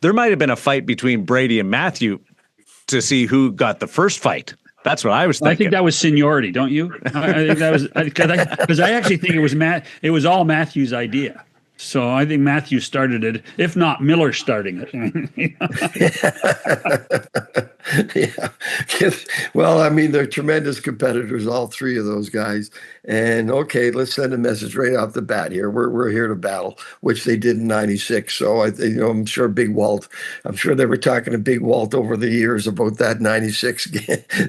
there might have been a fight between Brady and Matthew to see who got the first fight. That's what I was thinking. I think that was seniority, don't you? I think that was because I actually think it was It was all Matthew's idea. So I think Matthew started it, if not Miller starting it. Yeah. Well, I mean, they're tremendous competitors, all three of those guys. And okay, let's send a message right off the bat here. We're here to battle, which they did in '96. So I'm sure Big Walt. I'm sure they were talking to Big Walt over the years about that '96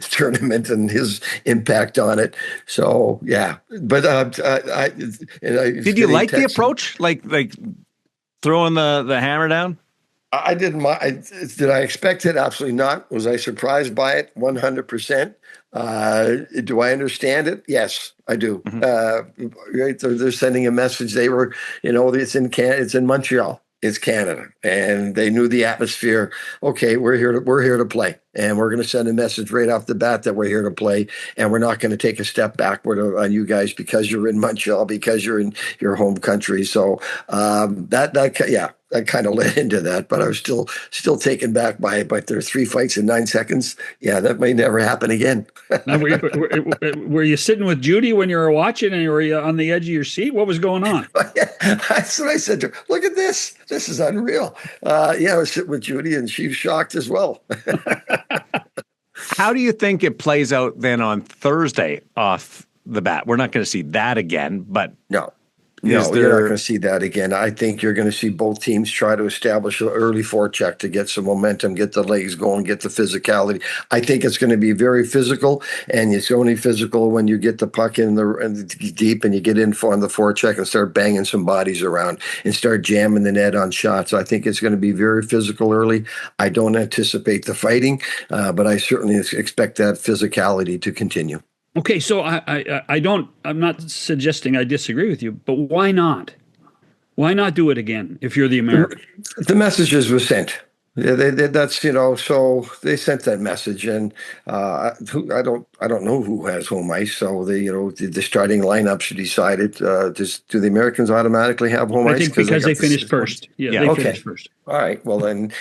tournament and his impact on it. So yeah, but did you like the approach, like throwing the hammer down? I didn't mind. Did I expect it? Absolutely not. Was I surprised by it? 100%. Do I understand it? Yes, I do. Mm-hmm. Right? They're sending a message. They were, it's in Montreal. It's Canada, and they knew the atmosphere. Okay, we're here to play, and we're going to send a message right off the bat that we're here to play, and we're not going to take a step backward on you guys because you're in Montreal, because you're in your home country. So that kind of led into that, but I was still taken back by it. But there are 3 fights in 9 seconds. Yeah, that may never happen again. Now, were you sitting with Judy when you were watching, and were you on the edge of your seat? What was going on? That's what I said to her. Look at this. This is unreal. I was sitting with Judy, and she was shocked as well. How do you think it plays out then on Thursday off the bat? We're not going to see that again, but no. You're not going to see that again. I think you're going to see both teams try to establish an early forecheck to get some momentum, get the legs going, get the physicality. I think it's going to be very physical, and it's only physical when you get the puck in the deep and you get in on the forecheck and start banging some bodies around and start jamming the net on shots. I think it's going to be very physical early. I don't anticipate the fighting, but I certainly expect that physicality to continue. Okay, so I'm not suggesting I disagree with you, but why not? Why not do it again if you're the American? The messages were sent. That's so they sent that message, and I don't know who has home ice. So the starting lineups decided. Do the Americans automatically have home ice? I think because they finished first. Yeah, they finished first. All right. Well, then,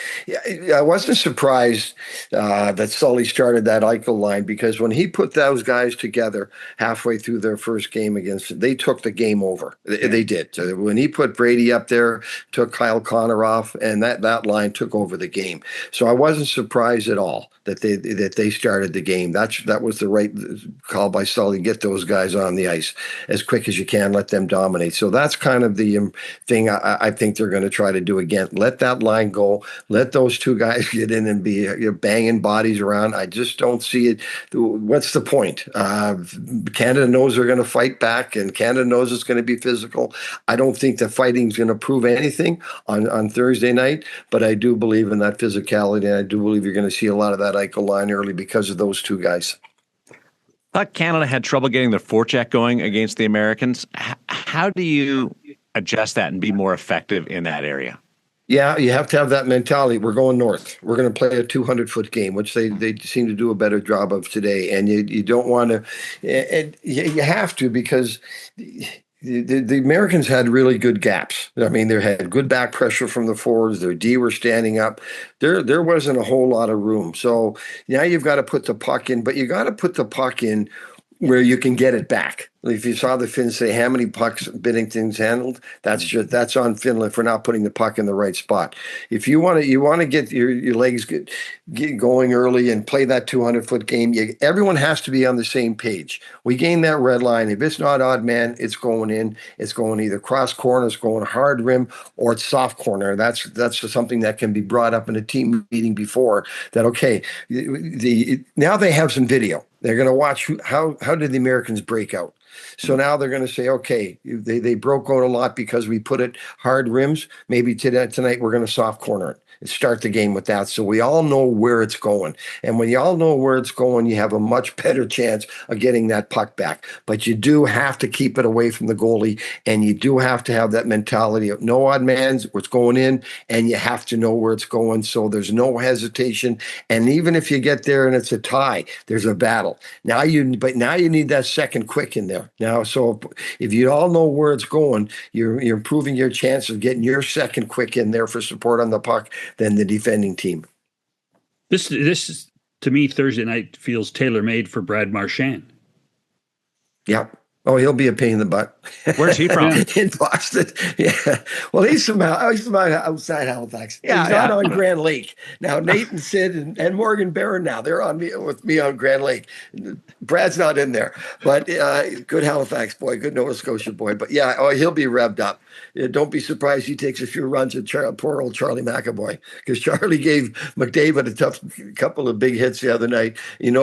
I wasn't surprised that Sully started that Eichel line, because when he put those guys together halfway through their first game they took the game over. They did. When he put Brady up there, took Kyle Connor off, and that line took over the game. So I wasn't surprised at all that they started the game. That was the right call by Sully. Get those guys on the ice as quick as you can. Let them dominate. So that's kind of the thing I think they're going to try to do again. Let that line go. Let those two guys get in and be banging bodies around. I just don't see it. What's the point? Canada knows they're going to fight back, and Canada knows it's going to be physical. I don't think the fighting's going to prove anything on Thursday night, but I do believe in that physicality, and I do believe you're going to see a lot of that Eichel line early because of those two guys. I thought Canada had trouble getting their forecheck going against the Americans. How do you adjust that and be more effective in that area? Yeah, you have to have that mentality. We're going north. We're going to play a 200-foot game, which they seem to do a better job of today. And you don't want to, and you have to, because the Americans had really good gaps. I mean, they had good back pressure from the forwards. Their D were standing up. There wasn't a whole lot of room. So now you've got to put the puck in, but you got to put the puck in where you can get it back. If you saw the Finns say how many pucks Binnington's handled, that's on Finland for not putting the puck in the right spot. If you want to get your legs get going early and play that 200-foot game, everyone has to be on the same page. We gain that red line. If it's not odd man, it's going in. It's going either cross corner, it's going hard rim, or it's soft corner. That's something that can be brought up in a team meeting before. That okay, now they have some video. They're going to watch how did the Americans break out. So now they're going to say, okay, they broke out a lot because we put it hard rims. Maybe tonight we're going to soft corner it and start the game with that. So we all know where it's going. And when you all know where it's going, you have a much better chance of getting that puck back. But you do have to keep it away from the goalie, and you do have to have that mentality of no odd mans, what's going in, and you have to know where it's going. So there's no hesitation. And even if you get there and it's a tie, there's a battle. Now you need that second quick in there. Now, so if you all know where it's going, you're improving your chance of getting your second quick in there for support on the puck than the defending team. This is, to me, Thursday night feels tailor-made for Brad Marchand. Yeah. Oh, he'll be a pain in the butt. Where's he from? In Boston. Yeah. Well, he's from outside Halifax. Yeah, he's not yeah. on Grand Lake. Now, Nate and Sid and Morgan Barron now, they're on me with me on Grand Lake. Brad's not in there. But good Halifax boy, good Nova Scotia boy. But yeah, he'll be revved up. Don't be surprised he takes a few runs at poor old Charlie McAvoy, because Charlie gave McDavid a tough couple of big hits the other night.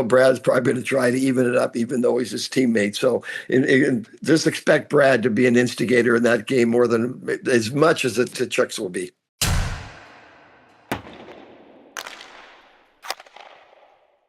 Brad's probably going to try to even it up, even though he's his teammate. So just expect Brad to be an instigator in that game more than as much as the Chucks will be.